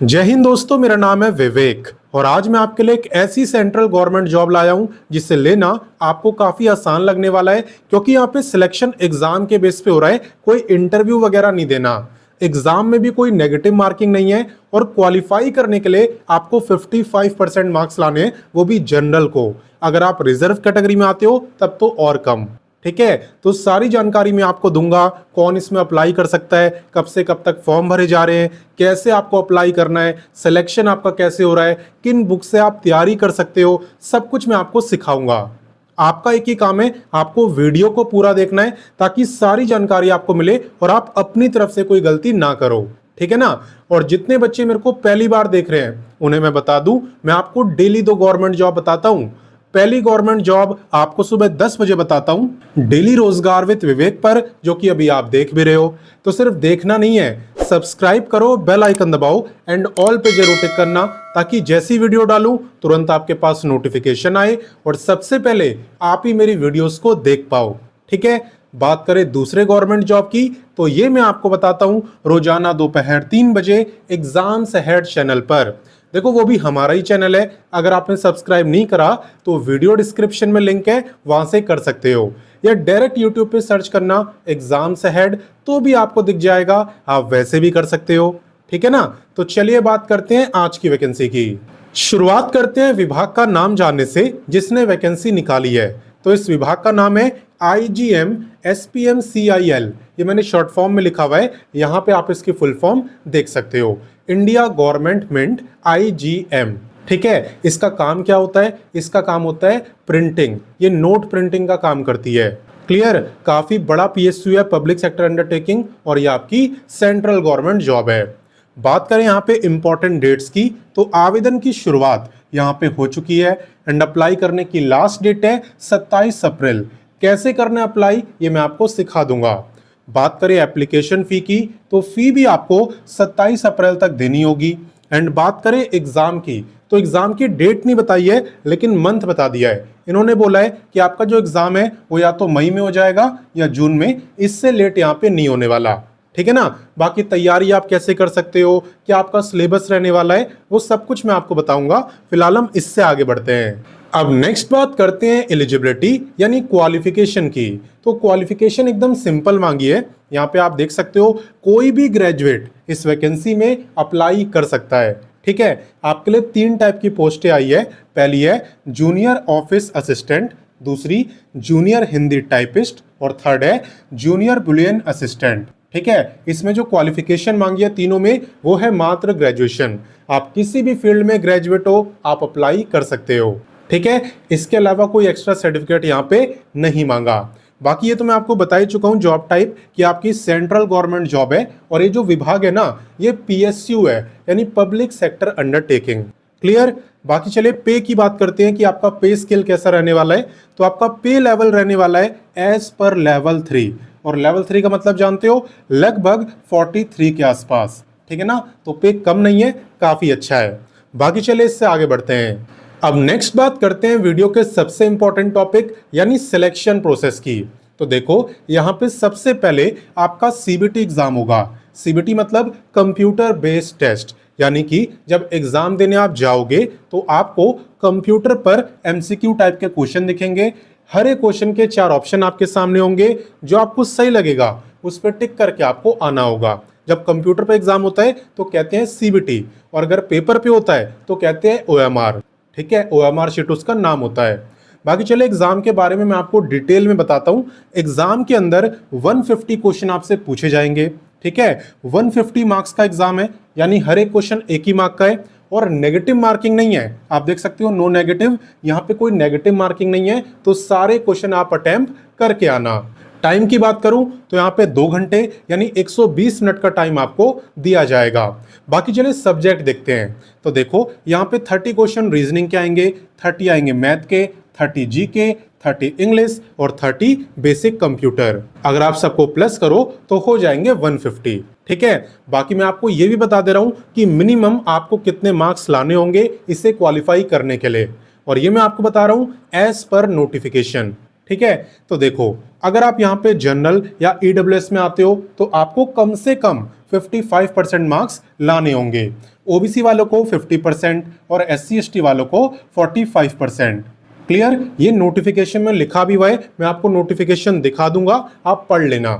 जय हिंद दोस्तों, मेरा नाम है विवेक और आज मैं आपके लिए एक ऐसी सेंट्रल गवर्नमेंट जॉब लाया हूं जिसे लेना आपको काफी आसान लगने वाला है, क्योंकि यहाँ पे सिलेक्शन एग्जाम के बेस पे हो रहा है। कोई इंटरव्यू वगैरह नहीं देना, एग्जाम में भी कोई नेगेटिव मार्किंग नहीं है और क्वालिफाई करने के लिए आपको 55% मार्क्स लाने हैं, वो भी जनरल को। अगर आप रिजर्व कैटेगरी में आते हो तब तो और कम। ठीक है, तो सारी जानकारी मैं आपको दूंगा। कौन इसमें अप्लाई कर सकता है, कब से कब तक फॉर्म भरे जा रहे हैं, कैसे आपको अप्लाई करना है, सिलेक्शन आपका कैसे हो रहा है, किन बुक से आप तैयारी कर सकते हो, सब कुछ मैं आपको सिखाऊंगा। आपका एक ही काम है, आपको वीडियो को पूरा देखना है ताकि सारी जानकारी आपको मिले और आप अपनी तरफ से कोई गलती ना करो। ठीक है ना। और जितने बच्चे मेरे को पहली बार देख रहे हैं उन्हें मैं बता दूं, मैं आपको डेली 2 गवर्नमेंट जॉब बताता हूं। पहली गवर्नमेंट जॉब आपको सुबह 10 बजे बताता हूं, डेली रोजगार विद विवेक पर, जो कि अभी आप देख भी रहे हो। तो सिर्फ देखना नहीं है, सब्सक्राइब करो, बेल आइकन दबाओ एंड ऑल पे जरूर टिक करना, ताकि जैसी वीडियो डालूं तुरंत आपके पास नोटिफिकेशन आए और सबसे पहले आप ही मेरी वीडियोस को देख पाओ। ठीक है। बात करें दूसरे गवर्नमेंट जॉब की, तो ये मैं आपको बताता हूं रोजाना दोपहर 3 बजे एग्जाम्स अहेड चैनल पर। देखो, वो भी हमारा ही चैनल है। अगर आपने सब्सक्राइब नहीं करा तो वीडियो डिस्क्रिप्शन में लिंक है, वहां से कर सकते हो, या डायरेक्ट यूट्यूब पे सर्च करना एग्जाम्स अहेड तो भी आपको दिख जाएगा, आप वैसे भी कर सकते हो। ठीक है ना। तो चलिए बात करते हैं आज की वैकेंसी की। शुरुआत करते हैं विभाग का नाम जानने से जिसने वैकेंसी निकाली है। तो इस विभाग का नाम है IGM SPMCIL। ये मैंने शॉर्ट फॉर्म में लिखा हुआ है, यहाँ पे आप इसकी फुल फॉर्म देख सकते हो, इंडिया गवर्नमेंट मिंट IGM। ठीक है। इसका काम क्या होता है? इसका काम होता है प्रिंटिंग, ये नोट प्रिंटिंग का काम करती है। क्लियर। काफी बड़ा PSU है, पब्लिक सेक्टर अंडरटेकिंग, और ये आपकी सेंट्रल गवर्नमेंट जॉब है। बात करें यहाँ पे इंपॉर्टेंट डेट्स की, तो आवेदन की शुरुआत यहाँ पे हो चुकी है एंड अप्लाई करने की लास्ट डेट है 27 अप्रैल। कैसे करना है अप्लाई ये मैं आपको सिखा दूंगा। बात करें एप्लीकेशन फी की, तो फी भी आपको 27 अप्रैल तक देनी होगी। एंड बात करें एग्जाम की, तो एग्जाम की डेट नहीं बताई है लेकिन मंथ बता दिया है। इन्होंने बोला है कि आपका जो एग्जाम है वो या तो मई में हो जाएगा या जून में, इससे लेट यहाँ पे नहीं होने वाला। ठीक है ना। बाकी तैयारी आप कैसे कर सकते हो, क्या आपका सिलेबस रहने वाला है, वो सब कुछ मैं आपको बताऊंगा। फिलहाल हम इससे आगे बढ़ते हैं। अब नेक्स्ट बात करते हैं एलिजिबिलिटी यानी क्वालिफिकेशन की। तो क्वालिफिकेशन एकदम सिंपल मांगी है। यहाँ पे आप देख सकते हो कोई भी ग्रेजुएट इस वैकेंसी में अप्लाई कर सकता है। ठीक है। आपके लिए 3 टाइप की पोस्टें आई है। पहली है जूनियर ऑफिस असिस्टेंट, दूसरी जूनियर हिंदी टाइपिस्ट, और थर्ड है जूनियर बुलियन असिस्टेंट। ठीक है। इसमें जो क्वालिफिकेशन मांगी है तीनों में, वो है मात्र ग्रेजुएशन। आप किसी भी फील्ड में ग्रेजुएट हो, आप अप्लाई कर सकते हो। ठीक है। इसके अलावा कोई एक्स्ट्रा सर्टिफिकेट यहाँ पे नहीं मांगा। बाकी ये तो मैं आपको बता ही चुका हूँ जॉब टाइप कि आपकी सेंट्रल गवर्नमेंट जॉब है, और ये जो विभाग है ना, ये PSU है यानी पब्लिक सेक्टर अंडरटेकिंग। क्लियर। बाकी चले पे की बात करते हैं कि आपका पे स्केल कैसा रहने वाला है। तो आपका पे लेवल रहने वाला है एज पर लेवल 3, और लेवल 3 का मतलब जानते हो, लगभग 43 के आसपास। ठीक है ना। तो पे कम नहीं है, काफी अच्छा है। बाकी चले इससे आगे बढ़ते हैं। अब नेक्स्ट बात करते हैं वीडियो के सबसे इंपॉर्टेंट टॉपिक यानी सिलेक्शन प्रोसेस की। तो देखो, यहाँ पे सबसे पहले आपका CBT एग्जाम होगा। CBT मतलब कंप्यूटर बेस्ड टेस्ट, यानी कि जब एग्जाम देने आप जाओगे तो आपको कंप्यूटर पर MCQ टाइप के क्वेश्चन दिखेंगे। हर एक क्वेश्चन के 4 ऑप्शन आपके सामने होंगे, जो आपको सही लगेगा उस पर टिक करके आपको आना होगा। जब कंप्यूटर पे एग्जाम होता है तो कहते हैं CBT, और अगर पेपर पे होता है तो कहते हैं OMR। ठीक है। OMR शीट उसका नाम होता है। बाकी चले एग्जाम के बारे में मैं आपको डिटेल में बताता हूं। एग्जाम के अंदर 150 क्वेश्चन आपसे पूछे जाएंगे। ठीक है। 150 मार्क्स का एग्जाम है, यानी हर एक क्वेश्चन 1 ही मार्क का है, और नेगेटिव मार्किंग नहीं है। आप देख सकते हो नो नेगेटिव, यहाँ पे कोई नेगेटिव मार्किंग नहीं है। तो सारे क्वेश्चन आप अटेम्प्ट करके आना। टाइम की बात करूं तो यहाँ पे 2 घंटे यानी 120 मिनट का टाइम आपको दिया जाएगा। बाकी चले सब्जेक्ट देखते हैं। तो देखो, यहाँ पे 30 क्वेश्चन रीजनिंग के आएंगे, 30 आएंगे मैथ के, 30 GK, 30 इंग्लिश और 30 बेसिक कंप्यूटर। अगर आप सबको प्लस करो तो हो जाएंगे 150। ठीक है। बाकी मैं आपको ये भी बता दे रहा हूं कि मिनिमम आपको कितने मार्क्स लाने होंगे इसे क्वालिफाई करने के लिए, और ये मैं आपको बता रहा हूं एज पर नोटिफिकेशन। ठीक है। तो देखो, अगर आप यहाँ पे जनरल या ईडब्ल्यूएस में आते हो तो आपको कम से कम 55% मार्क्स लाने होंगे, ओबीसी वालों को 50% और एससी एसटी वालों को 45%। क्लियर? ये नोटिफिकेशन में लिखा भी हुआ है, मैं आपको नोटिफिकेशन दिखा दूंगा, आप पढ़ लेना।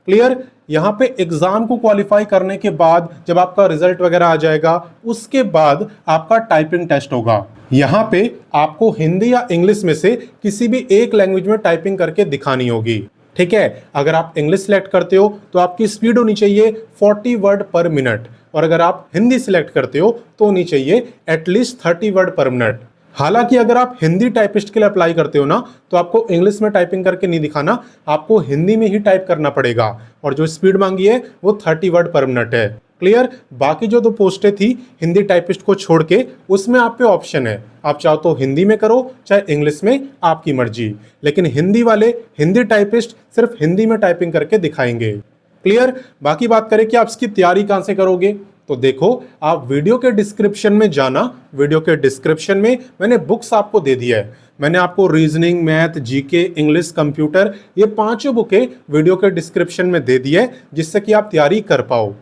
क्लियर? यहाँ पे एग्जाम को क्वालिफाई करने के बाद जब आपका रिजल्ट वगैरह आ जाएगा, उसके बाद आपका टाइपिंग टेस्ट होगा। यहाँ पे आपको हिंदी या इंग्लिश में से किसी भी एक लैंग्वेज में टाइपिंग करके दिखानी होगी। ठीक है, अगर आप इंग्लिश सिलेक्ट करते हो तो आपकी स्पीड होनी चाहिए 40 वर्ड पर मिनट, और अगर आप हिंदी सिलेक्ट करते हो तो होनी चाहिए एटलीस्ट 30 वर्ड पर मिनट। हालांकि अगर आप हिंदी टाइपिस्ट के लिए अप्लाई करते हो ना, तो आपको इंग्लिश में टाइपिंग करके नहीं दिखाना, आपको हिंदी में ही टाइप करना पड़ेगा, और जो स्पीड मांगी है वो 30 वर्ड पर मिनट है। क्लियर? बाकी जो दो पोस्टें थी हिंदी टाइपिस्ट को छोड़ के, उसमें आप पे ऑप्शन है, आप चाहो तो हिंदी में करो चाहे इंग्लिश में, आपकी मर्जी। लेकिन हिंदी वाले हिंदी टाइपिस्ट सिर्फ हिंदी में टाइपिंग करके दिखाएंगे। क्लियर? बाकी बात करें कि आप इसकी तैयारी कहां से करोगे, तो देखो, आप वीडियो के डिस्क्रिप्शन में जाना, वीडियो के डिस्क्रिप्शन में मैंने बुक्स आपको दे दिया है। मैंने आपको reasoning, math, GK, English, computer, ये पांचों बुकें वीडियो के डिस्क्रिप्शन में दे दी है, जिससे कि आप तैयारी कर पाओ।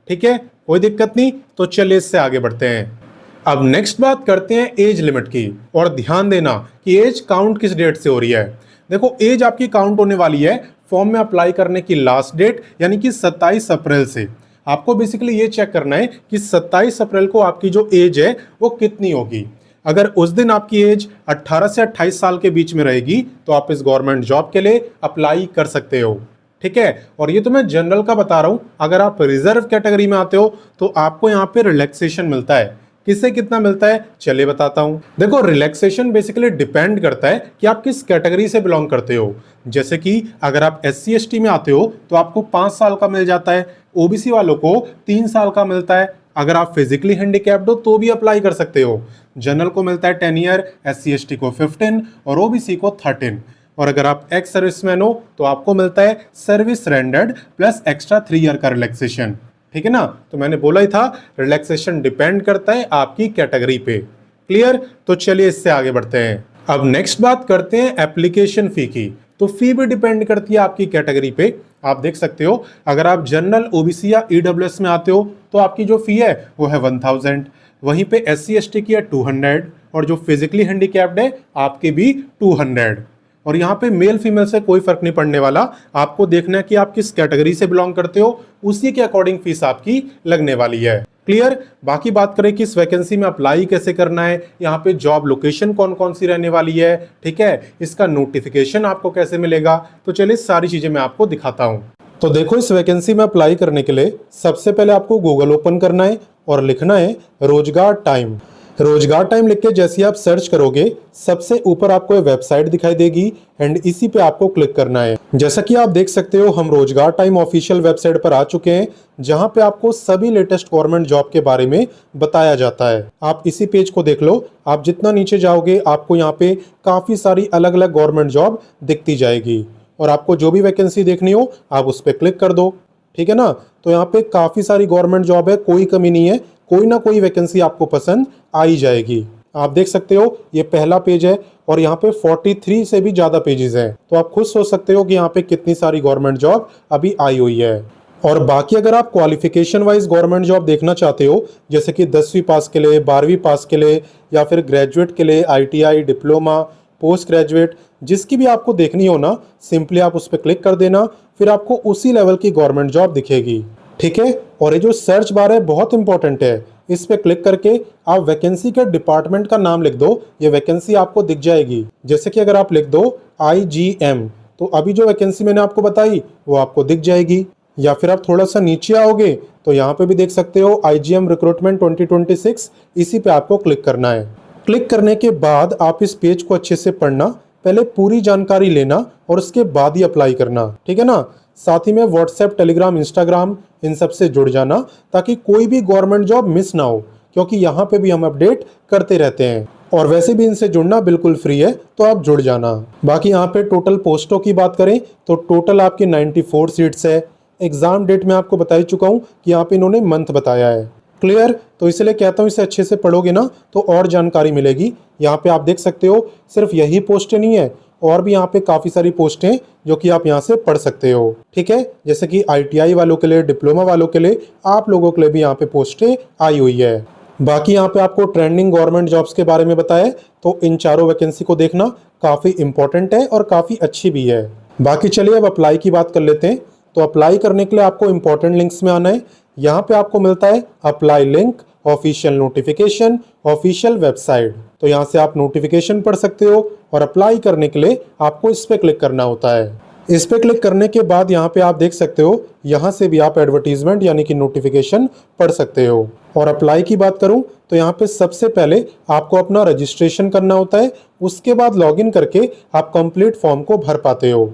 ठीक है, कोई दिक्कत नहीं। तो चलिए इससे आगे बढ़ते हैं। अब नेक्स्ट बात करते हैं एज लिमिट की, और ध्यान देना कि एज काउंट किस डेट से हो रही है। देखो, एज आपकी काउंट होने वाली है फॉर्म में अप्लाई करने की लास्ट डेट, यानी कि 27 अप्रैल से। आपको बेसिकली ये चेक करना है कि 27 अप्रैल को आपकी जो एज है वो कितनी होगी। अगर उस दिन आपकी एज 18 से 28 साल के बीच में रहेगी तो आप इस गवर्नमेंट जॉब के लिए अप्लाई कर सकते हो। ठीक है, और ये तो मैं जनरल का बता रहा हूं। अगर आप रिजर्व कैटेगरी में आते हो तो आपको यहाँ पे रिलैक्सेशन मिलता है। किससे कितना मिलता है, चलिए बताता हूं। देखो, रिलैक्सेशन बेसिकली डिपेंड करता है कि आप किस कैटेगरी से बिलोंग करते हो। जैसे कि अगर आप एससी एसटी में आते हो तो आपको 5 साल का मिल जाता है, ओबीसी वालों को 3 साल का मिलता है। अगर आप फिजिकली हैंडीकैप्ड हो तो भी अप्लाई कर सकते हो। जनरल को मिलता है 10 ईयर, एससी एसटी को 15 और ओबीसी को 13। और अगर आप एक्स सर्विसमैन हो तो आपको मिलता है service rendered plus extra 3 year का रिलैक्सेशन। ठीक है ना? तो मैंने बोला ही था, रिलैक्सेशन डिपेंड करता है आपकी कैटेगरी पे। क्लियर? तो चलिए इससे आगे बढ़ते हैं। अब नेक्स्ट बात करते हैं एप्लीकेशन फी की। तो फी भी डिपेंड करती है आपकी कैटेगरी पे। आप देख सकते हो, अगर आप जनरल, ओबीसी या ईडब्ल्यूएस में आते हो तो आपकी जो फी है वो है 1000। वहीं पे एससी एसटी की है 200, और जो फिजिकली हैंडीकैप्ड है आपके भी 200। और यहाँ पे मेल फीमेल से कोई फर्क नहीं पड़ने वाला, आपको देखना है कि आप किस कैटेगरी से बिलोंग करते हो, उसी के अकॉर्डिंग फीस आपकी लगने वाली है। क्लियर? बाकी बात करें कि इस वैकेंसी में अप्लाई कैसे करना है, यहाँ पे जॉब लोकेशन कौन कौन सी रहने वाली है, ठीक है, इसका नोटिफिकेशन आपको कैसे मिलेगा, तो चलिए सारी चीजें मैं आपको दिखाता हूँ। तो देखो, इस वैकेंसी में अप्लाई करने के लिए सबसे पहले आपको गूगल ओपन करना है और लिखना है रोजगार टाइम। रोजगार टाइम लिख के जैसे आप सर्च करोगे, सबसे ऊपर आपको एक वेबसाइट दिखाई देगी एंड इसी पे आपको क्लिक करना है। जैसा कि आप देख सकते हो, हम रोजगार टाइम ऑफिशियल वेबसाइट पर आ चुके हैं, जहां पे आपको सभी लेटेस्ट गवर्नमेंट जॉब के बारे में बताया जाता है। आप इसी पेज को देख लो। आप जितना नीचे जाओगे आपको यहाँ पे काफी सारी अलग अलग गवर्नमेंट जॉब दिखती जाएगी, और आपको जो भी वैकेंसी देखनी हो आप उस पर क्लिक कर दो। ठीक है ना? तो यहाँ पे काफी सारी गवर्नमेंट जॉब है, कोई कमी नहीं है, कोई ना कोई वैकेंसी आपको पसंद आ ही जाएगी। आप देख सकते हो, ये पहला पेज है और यहाँ पे 43 से भी ज्यादा पेजेस हैं। तो आप खुद सोच सकते हो कि यहाँ पे कितनी सारी गवर्नमेंट जॉब अभी आई हुई है। और बाकी अगर आप क्वालिफिकेशन वाइज गवर्नमेंट जॉब देखना चाहते हो, जैसे कि 10वीं पास के लिए, 12वीं पास के लिए, या फिर ग्रेजुएट के लिए ITI, डिप्लोमा, पोस्ट ग्रेजुएट, जिसकी भी आपको देखनी हो ना, सिंपली आप उस पर क्लिक कर देना, फिर आपको उसी लेवल की गवर्नमेंट जॉब दिखेगी। ठीक है? और ये जो सर्च बार है बहुत इंपॉर्टेंट है, इस पे क्लिक करके आप वैकेंसी के डिपार्टमेंट का नाम लिख दो, ये वैकेंसी आपको दिख जाएगी। जैसे कि अगर आप लिख दो IGM, तो अभी जो वैकेंसी मैंने आपको बताई वो आपको दिख जाएगी। या फिर आप थोड़ा सा नीचे आओगे तो यहाँ पे भी देख सकते हो IGM रिक्रूटमेंट 2026, इसी पे आपको क्लिक करना है। क्लिक करने के बाद आप इस पेज को अच्छे से पढ़ना, पहले पूरी जानकारी लेना और उसके बाद ही अप्लाई करना। ठीक है ना? साथ ही में व्हाट्सएप, टेलीग्राम, इंस्टाग्राम, इन सब से जुड़ जाना ताकि कोई भी गवर्नमेंट जॉब मिस ना हो, क्योंकि यहाँ पे भी हम अपडेट करते रहते हैं। और वैसे भी इनसे जुड़ना बिल्कुल फ्री है, तो आप जुड़ जाना। बाकी यहाँ पे टोटल पोस्टों की बात करें तो टोटल आपकी 94 सीट्स है। एग्जाम डेट मैं आपको बता ही चुका हूँ कि यहाँ पे इन्होंने मंथ बताया है। क्लियर? तो इसलिए कहता हूँ इसे अच्छे से पढ़ोगे ना तो और जानकारी मिलेगी। यहाँ पे आप देख सकते हो सिर्फ यही पोस्टें नहीं है, और भी यहाँ पे काफ़ी सारी पोस्टें जो कि आप यहाँ से पढ़ सकते हो। ठीक है, जैसे कि ITI वालों के लिए, डिप्लोमा वालों के लिए, आप लोगों के लिए भी यहाँ पे पोस्टें आई हुई है। बाकी यहाँ पे आपको ट्रेंडिंग गवर्नमेंट जॉब्स के बारे में बताया, तो इन चारों वैकेंसी को देखना काफ़ी इंपॉर्टेंट है और काफ़ी अच्छी भी है। बाकी चलिए अब अप्लाई की बात कर लेते हैं। तो अप्लाई करने के लिए आपको इंपॉर्टेंट लिंक्स में आना है। यहाँ पे आपको मिलता है apply link, official notification, official website. तो यहाँ से आप नोटिफिकेशन पढ़ सकते हो और अप्लाई करने के लिए आपको इस पे क्लिक करना होता है। इस पे क्लिक करने के बाद यहाँ पे आप देख सकते हो, यहाँ से भी आप एडवर्टीजमेंट यानी कि नोटिफिकेशन पढ़ सकते हो। और अप्लाई की बात करूँ तो यहाँ पे सबसे पहले आपको अपना रजिस्ट्रेशन करना होता है, उसके बाद लॉगिन करके आप कंप्लीट फॉर्म को भर पाते हो।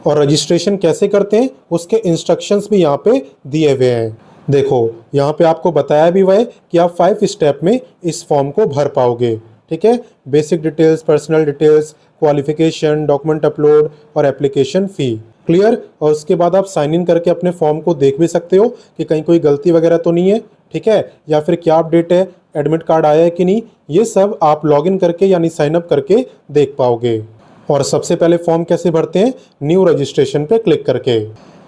और रजिस्ट्रेशन कैसे करते हैं उसके इंस्ट्रक्शंस भी यहाँ पे दिए हुए हैं। देखो यहाँ पे आपको बताया भी हुआ है कि आप 5 स्टेप में इस फॉर्म को भर पाओगे। ठीक है, basic details, personal details, qualification, document upload और एप्लीकेशन फ़ी। क्लियर। और उसके बाद आप साइन इन करके अपने फॉर्म को देख भी सकते हो कि कहीं कोई गलती वगैरह तो नहीं है। ठीक है, या फिर क्या अपडेट है, एडमिट कार्ड आया है कि नहीं, ये सब आप लॉगिन करके यानी साइन अप करके देख पाओगे। और सबसे पहले फॉर्म कैसे भरते हैं, न्यू रजिस्ट्रेशन पे क्लिक करके।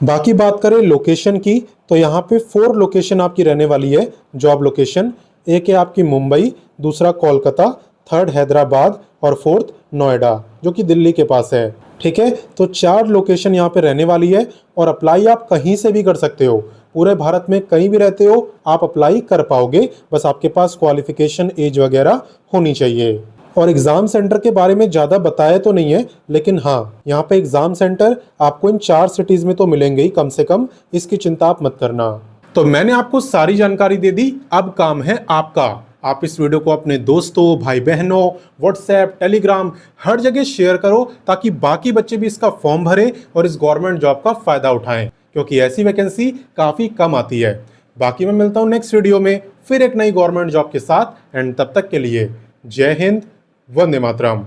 बाकी बात करें लोकेशन की, तो यहाँ पे 4 लोकेशन आपकी रहने वाली है जॉब लोकेशन। एक है आपकी मुंबई, दूसरा कोलकाता, थर्ड हैदराबाद और फोर्थ नोएडा जो कि दिल्ली के पास है। ठीक है, तो 4 लोकेशन यहाँ पे रहने वाली है और अप्लाई आप कहीं से भी कर सकते हो। पूरे भारत में कहीं भी रहते हो आप अप्लाई कर पाओगे, बस आपके पास क्वालिफिकेशन, एज वगैरह होनी चाहिए। और एग्जाम सेंटर के बारे में ज़्यादा बताया तो नहीं है, लेकिन हाँ यहाँ पे एग्जाम सेंटर आपको इन 4 सिटीज़ में तो मिलेंगे ही कम से कम, इसकी चिंता आप मत करना। तो मैंने आपको सारी जानकारी दे दी, अब काम है आपका। आप इस वीडियो को अपने दोस्तों, भाई बहनों, व्हाट्सएप, टेलीग्राम हर जगह शेयर करो ताकि बाकी बच्चे भी इसका फॉर्म भरें और इस गवर्नमेंट जॉब का फ़ायदा उठाएं, क्योंकि ऐसी वैकेंसी काफ़ी कम आती है। बाकी मैं मिलता हूँ नेक्स्ट वीडियो में फिर एक नई गवर्नमेंट जॉब के साथ, एंड तब तक के लिए जय हिंद, वंदे मातरम।